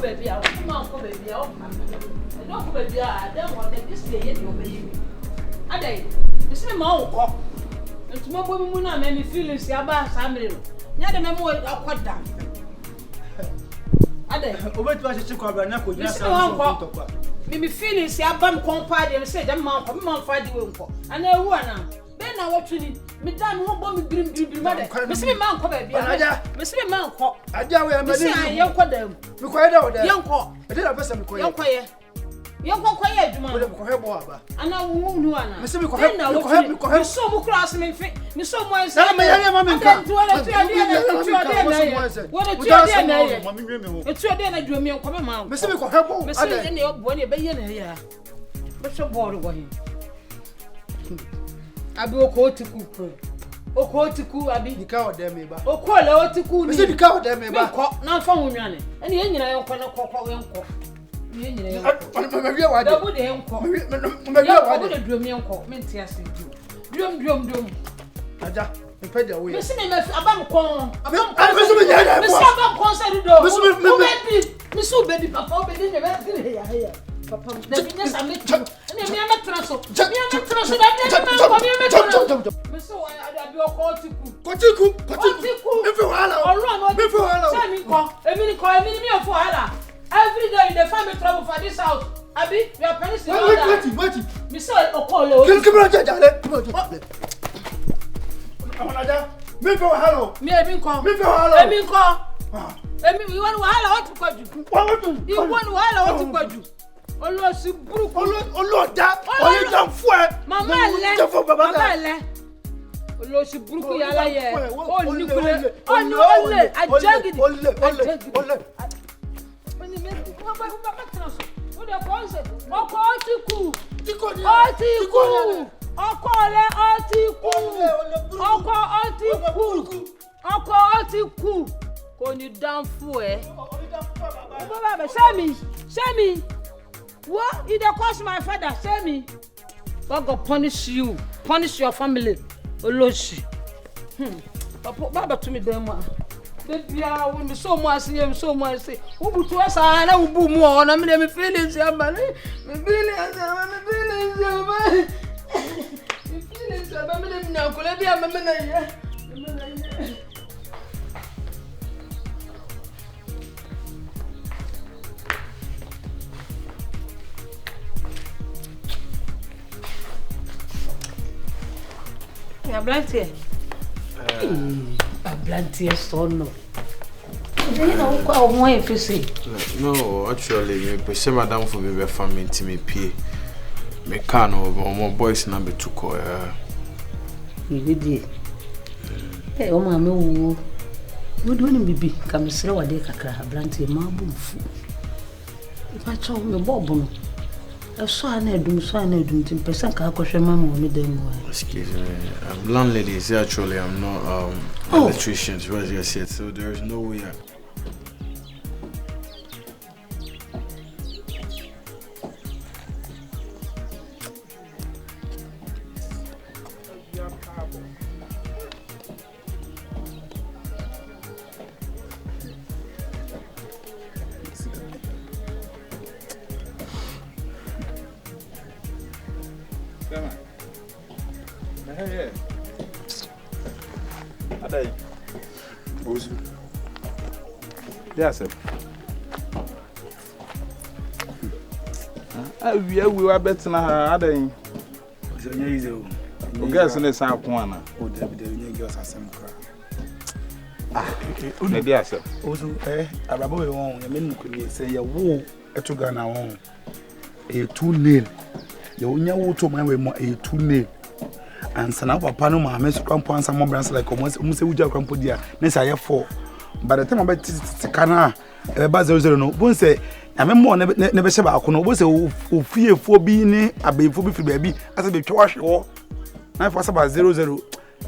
baby, I come baby, I don't baby, I don't want this day in your baby. I day, it's my mouth. And tomorrow, Muna made me feel it's your bass. I'm in. Near the memory of what down. I day, over to us to cover and I could just me feel it's your bum compadre and said, I'm out Friday. And there one. Then I watch you. Me done who bomb me bring mother. Miss me man come baby. Miss me man call. I don't know young call them. You quite out there. Young call. I did a person call young quiet. Young quiet, man. And I won't know. Miss me call so much class me so much. I'm a can't do it. It's your dinner, do me on common mouth. Miss me call her. Miss me your bonny bayon here. But so bored away. Abi okotiku okotiku abi nika odeme ba okola otiku ni nika odeme ba ko na fa wonwane ene ye nyina yonko na kokko yenko ye nyina yonko me wi wa de da bude yenko me wi wa de drum yenko me ntia se drum aja me pede wo ye me se me abam kon me so me nyada me se abam kon se do me so bedi papa obedi ne be ya papa na binya samet ne me ametraso da me so abi okotiku efe wala me fe wala say me ko wala every day in the family trouble for this house abi you are penny wait me say okole come jajale amanaja me fe wala me fe wala you want wala what to kwaju you want wala what to kwaju Olosi buruku oloda oyidan fu e mama le olosi buruku yala ye oni kule oni ole ajagidi ole oni me baba traso o de konse oko otiku oko le oko otiku koni dan fu e baba show me what? If they curse my father, say me. God go punish you, punish your family. Oloshi. Baba to me them. Baby, I will be so much see, so much see. Who put to us? I know who more. I mean, me feelings, yeah, man. Me feelings, man. Me feelings, man. Now, could be a man? A blantier son. You know, what if you say? No, actually, me say madam for me be family to me pay. Me can over my boys number 2 call. You did. Hey, oh mama, wo do ni bibi kam sere wade kakra blantier ma bu fu. If I told me bobo. I saw an edum, to person can question mamma with them. Excuse me, landladies actually, I'm not electrician, as you said, so there is no way. Hey, Adai. Bozu. Yes, sir. We were better now, Adai. O guess in the South Corner. Oh, the girls are some crap. Maybe I said, also, a rabbi on a minute could say a woo at to Ghana on a 2-nail. You will to my way more a 2-nail. And Sanapa Panama, Miss Crampo, and some more brands like almost Uja Crampodia, Nessa 4. By the time I bet Cana, a bazzer no, won't say, I mean, more never said I could always say, fear for being a baby for baby, as a big trash or 9 for about 00.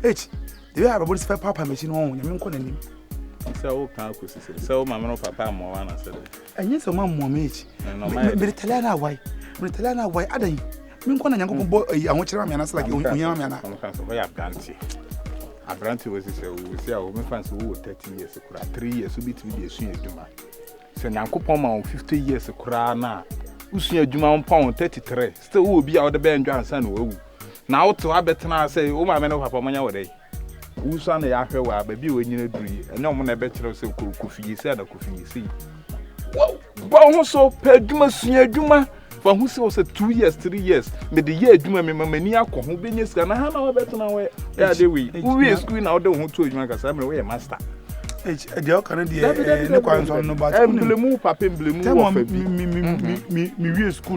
H. Do you have a body's papa machine on your calling? So, so, my man, papa, more one said, and yes, a man, more mate. And no, Italiana, why? Italiana, why? Adding. Minkwana nyango boy anwochira me anasa like unyama me ana amfanso boy abranti was say we say o me fanso wo 30 years kura 3 years so bit be esu eduma Se nyankopon ma 50 years kura na usua adwuma mpon 33 still wo bi a wo de be ndwa ansa na wawu na wo to abetena say wo ma me no papa manya wo dey usa na ya hwe wa ba bi wo nyina duri enyo mo na be kire say kofi say na kofi say wow ba ho so pa adwuma sua adwuma fa ho say 2 years 3 years me de ye adwuma me mani akọ ho be nyesika na ha na wo betena we ya de we school na wo de ho to adwuma ka say me we master the Canadian no question no but emblemu papa emblemu wo fa bi me we school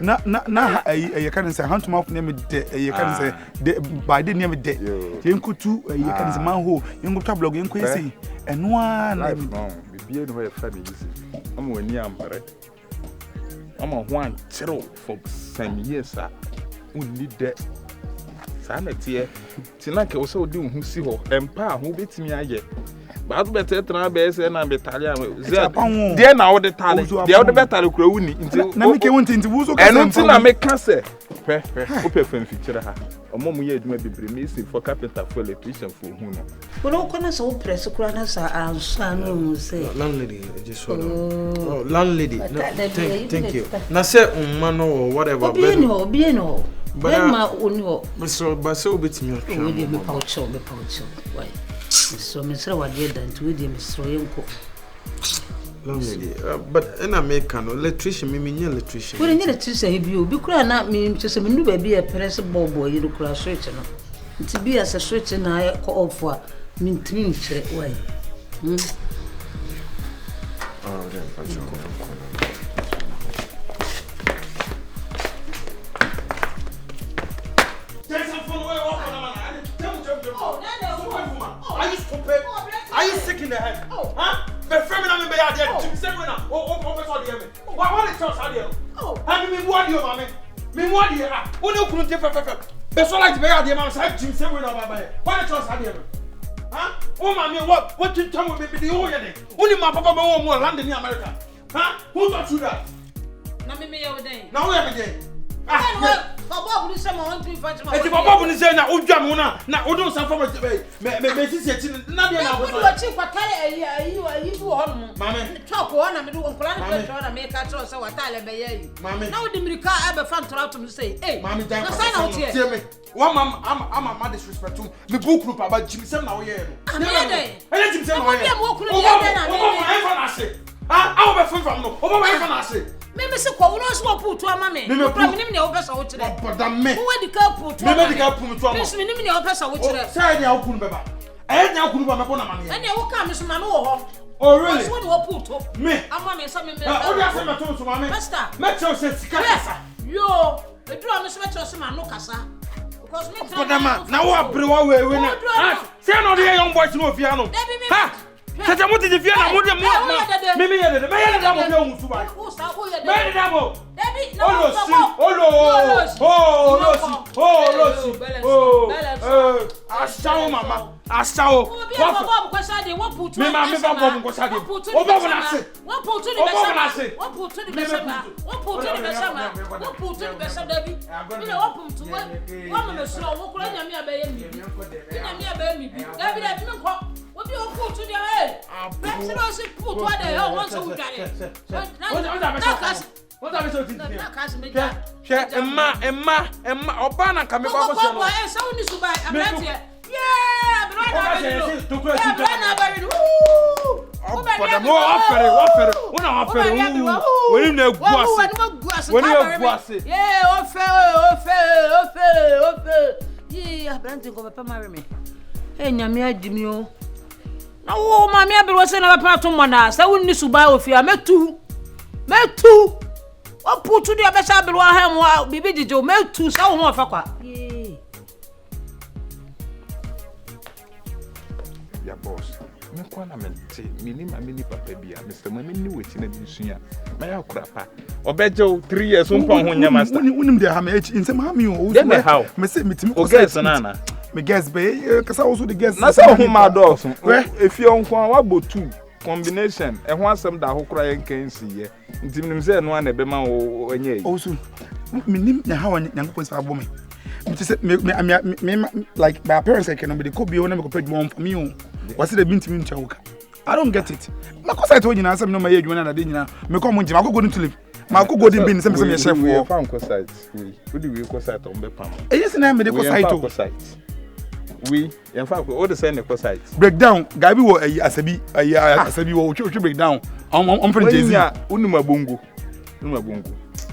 na you can say how to mouth name you can say by the name de yenkutu you can say manho yenkutu blog yenku say eno na me bie no e fa me yisi am wani ambare am ho an chero for some years unni de sa na tie tinaka wo se odi hu si ho empa ho betimi aye but better try be na betalia there na wo de tale there wo de betale kura wuni nti na me ke wonti nti wo so ka enu nti na me ka se pe wo pe fan feature ha omo mu ye adwuma bebre me si for carpenter for electrician for hu no wo ko na so press kura na sa ansa no mu say landlady just hold on oh landlady no, thank you na say man or whatever be no but ma oni Mr. Baso betimi atwa we dey me pouch why so Mr. Wade dan to we dey Mr. Yenko landlady but in America no electrician me nya electrician we nya electrician bi obi kura na me chese me ndu ba bi e press bulb o yiru kura switch no nti bi as switch na ko off a me ntimi nchire why oh then patch Are you sick in the head? Huh? The feminine me be there. Jim say we na. Professor dey me. What the chance are there? I mean what you mama? Me what you ah? Who no kunu te fe. Be so like be there man say Jim say we na baba. What the chance are there? Huh? Oh mama what you tell me be the whole day. Only my papa be one more land in America. Huh? Who got you that? Na me ya we Now we am there. Baba bu ni say mo want to fight ma. Eti baba bu ni say na odwa mo na odun san for me sisi eti na de na go. We watch kwatare ayi bu ho no. Mame. Chop ho na me do nkula na pe na me ka tro say watale be yayi. Na wo di mirika e be fan tora to me say, "Hey, mame dan na say na wo tie me. One am ma disrespect me book group about Jim say na wo ye no." Na me dey. Ele Jim say na wo ye. Mo kunu dey na me. O ba fa na se. Ah, I will be from no. O ba fa na se. Me se ko wo no so put to ama me. Me nim ne wo pesa wo kire. But me. Wo di ka put to. Me di ka put to ama. Me nim ne wo pesa wo kire. Say na wo kunu beba. Na wo kunu ba me bo na ma me. Na wo ka me so ma me wo ho. Oh really? So wo put to. Me. Ama me so me. O dia say me to so ma me. Master. Me tell say sika kasa. Yo, e duro me so me tell say ma no kasa. Because me tell. Kodama, na wo abre wa we na. Ah, say no dey young boys no ofia no. Ha. Tata mo tete fia na mo de mo. Me ye de. Me ye de mo bi ohun su ba. Me ye de mo. David, no. Asawo mama. Asawo. Bob kwasa de won put. Me ma me ba bob kwasa de. O bob na se. Won put to the besa. Won put to the besa. Won put to the besa. Won put to the besa David. Me na won put to won me so won kura nyame abaye mi. Nyame abaye mi. David me nko. What do you put to the head? Let's put what the hell wants to get. What are we so thinking? Emma, Obana come back. Oh, so need to buy a brand here. Yeah, no, mammy, I was saying about Tomana, so we need to buy of you. Me too. What put to the best below him while be busy to make 2 so more for what? Yeah, boss. Me kwana me mini papa bia Mr. Mami ni wetin na bisua. Ma ya krapa. Obejo 3 years unpon ho nya master. Unim de ha me insem ha me o. Then how? Me say metimi ko guess na. Me guess be kasa also the guess. Na say ho ma dos. If you on kwa wa bo 2 combination e ho asem da ho kra yen kan siye. Ntim nim say no na be ma o anya yi. Also me nim na ha Nyankopon sa bo me. Me like my parents I cannot be the could be on me compared one for me. Was it a bint me in Chauka? I don't get it. Because I told you now, some no my age when I didn't. Me come on, I go to live. My go go bin some chef for. Farm co site. We do we co site on be pam. Yes, na me the co site. We in fact all the same co site. Breakdown. Gabi wo asabi wo breakdown. On friend Jay-Z. Unuma bongo.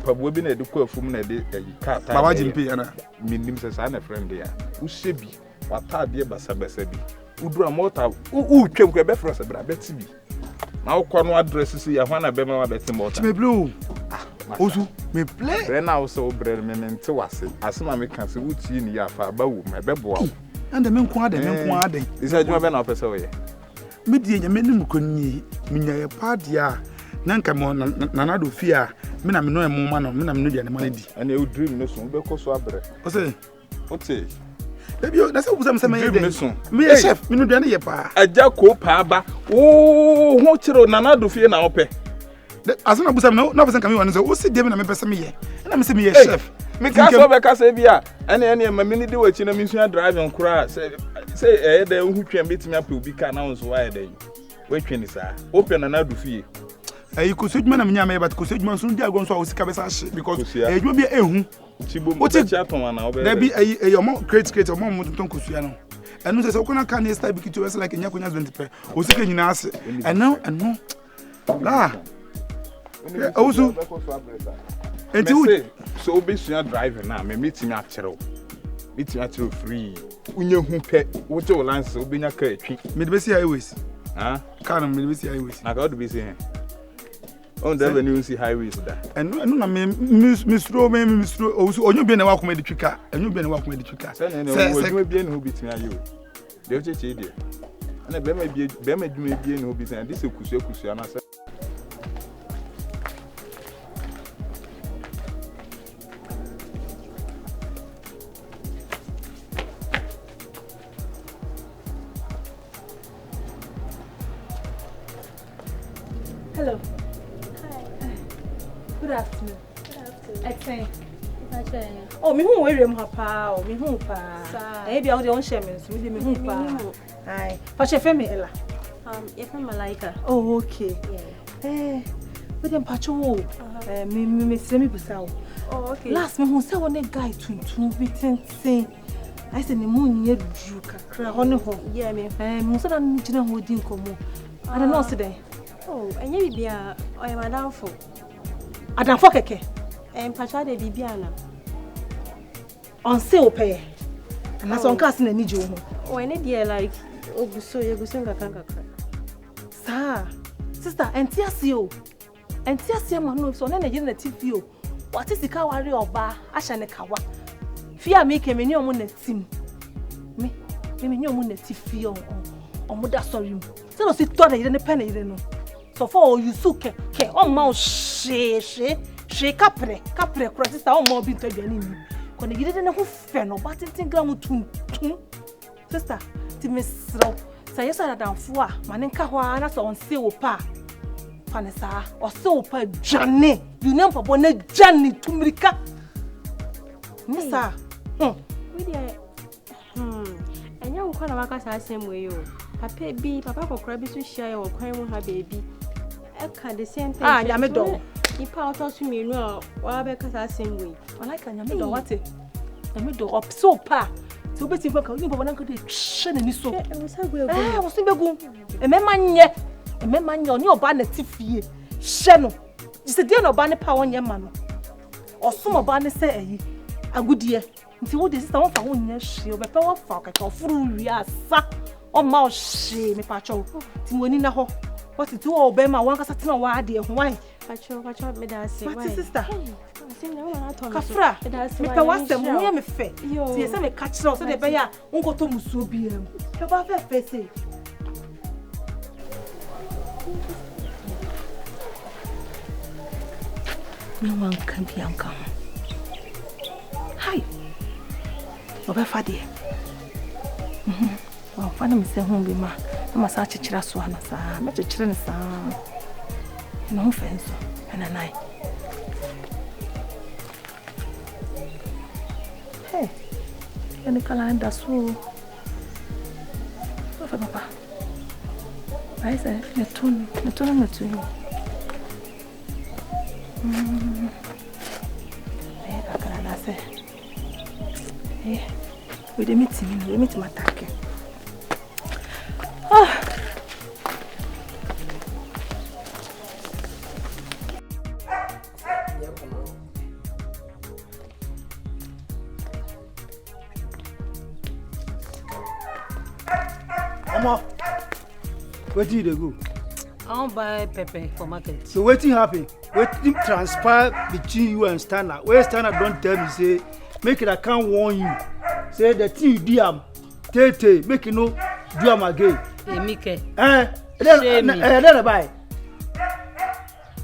Pabo bi na de ko afum na de car. Baba Jimpe ana. Minim se sa na friend dia. Wo shebi. Wata de basa bi. Udura mota twem ko be frost bra beti bi. Na wo no address si ya hwana be ma beti mota. Me blue. Ozu me play. Bre na wo so bre me nte wase. Asema me kan se wuti ni ya fa ba wo me be boa. And me nko ade. Isa juma be na opese wo ye. Me die nya me nim ko ni minya ye padia. Na nka mo na do fia. Me na me no emo ma no, me na me no dia ne ma di. And you dream no so be ko so abre. O say, okay. Baby, that's what I'm saying. Me chef, me no dia ne ye pa. Aja ko pa ba. Oh, ho chiro na do fie na ope. Asuna busam no person come one say, "O si dem na me pese me ye." Na me say me ye chef. Me ka so be ka say bia. Ene ma me ni de wachi na me nsu driving kura say dey hu twem betimi ape obi ka na won why dey. We twen sa. Open na do fie. Ko so djuma na me nya me but ko so djuma so ndi agon so o sika be sa hye because djuma bia ehu. Tibo mo ti aton na obe. There be omo create omo mo ton kosua no. Enu say ko na ka na style bikiti we like nya konya 20 pe. O sika nyina ase. Eno. La. Ozu. Enti so be sua driving na me meeting a kero. Meeting a kero free. Unye hu pe wo che lance obenya ka atwi. Me de be see highways. Car no me de be see highways. Na God be see. On the avenue see highways that. And no na me mistro Ozu onyo bi na wa koma de twika. Enyo bi na wa koma de twika. Say we bi na hu bitin ayo. De o cheche de. Na be ma dwuma bi na hu bitin. This kusu na say. Hello. Hi. Good afternoon. Excellent. Oh, me who wear him papa, or me who pa. Maybe I'll don't share me, so me who pa. Hi. But she femi Ella. If I'm Malaika. Oh, okay. Yeah. With them patrol. Me semi busao. Oh, okay. Last me who say one guy to say. I said the moon ye drew kakra honey ho. Yeah, me. Me so that nina holding komo. I don't know today. Oh, and you be a madam for. Adam for keke. Pacha de bibiana. On sale pay. And that's on casting and need you. Oh, I need dear like Oguso, Yagusinga Kanka. Sir, sister, and Tiasio. And Tiasia Manu, so then again the TV. What is the Kawari or bar? Ashanekawa. Fear make a menu on the team. Me no moon the TV on Muda sorry. So sit thought I didn't penny, you know. So for you suke, on mouse she capre, sister, on more bit to the enemy. When you didn't know who fell no but think gram to sister, to Miss Row. Say yes, I down for Manenka Juana on seal pa. Panessa or so pa Johnny. You know for bonnet Johnny to Mrika. Mister. And you call a worker the same way you. Papa be Papa for crabby to share or crime her baby. I can't the same thing. Yamedo. You part to me no, or because I same way. I like Yamedo what it. Yamedo up so pa. So betting for calling for one could shed and so. I was in the goon. A man, your banner tiffy. Sheno. It's a dear no banner power on your man. Or some banner say a good year. Until what is someone for one she'll be power fuck or fool we are sack or mouse she me patrol. Timonina ho. What it do obey my one cassatin or dear why? Patrol me that say. My sister. Kafra. Me pe was them we me fe. Yes, I me catch so the bear won't go to Musubi. Papa face. No one can be uncle. Hi. Oba fadi. Oh, fana me se home be ma. Ma sa chichira so na sa. Me chichira ne sa. No offense. Na nai. Hey. Any calendar so. Ofa papa. I say, the tune. I say, hey, we meet my attack. Where did you go? I want buy pepper for market. So what happen? What transpire between you and Stana? Where Stana don't tell me say, make it I can't warn you. Say the thing you do Tete, make you know do am again. Hey, Mike. Then buy.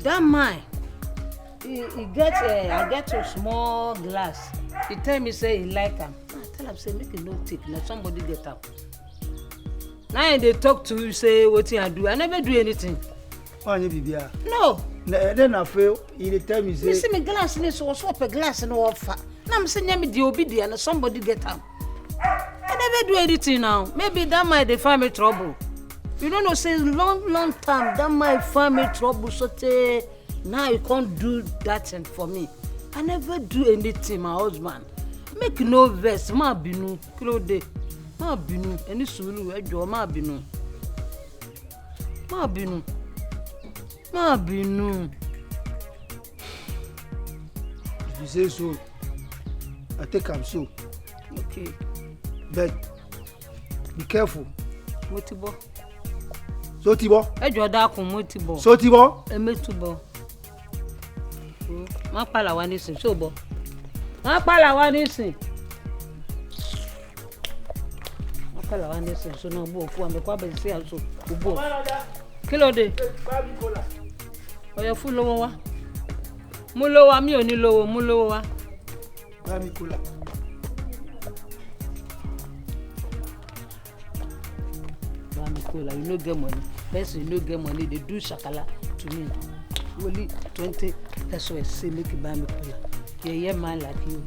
That mine. He get I get a small glass. He tell me say he like them. I tell him say make it no take. Now somebody get up. Now they talk to you, say what I do. I never do anything. Why you be here? No. Then I feel he tell me say. Me see me glass in so swap a glass and offer. Now I'm saying me the obedient and somebody get up. I never do anything now. Maybe that might they find me trouble. You don't know, say long time that might find me trouble. So now you can't do that thing for me. I never do anything, my husband. Make no verse, ma binu, Claude. Ma binu, any sulu, ejo, ma binu. Ma binu. Ma binu. If you say so, I think I'm so. Okay. But be careful. Motibo. So Tibo? Ejo da kun motibo. So Tibo? Emetubo. Ma pala wa nisin, so bo. Ma pala wa nisin. Ma pala wa nisin, so no bo fu am kwa be se so bo. Kilo de. Oya fu lowo wa. Mu lowo mi oni lowo, mu lowo wa. Ba mi kola. Ba mi kola, you no get money. Person you no get money, they do shakala to me. Only 20 pesos say make you buy me cola. Yeah, man like you.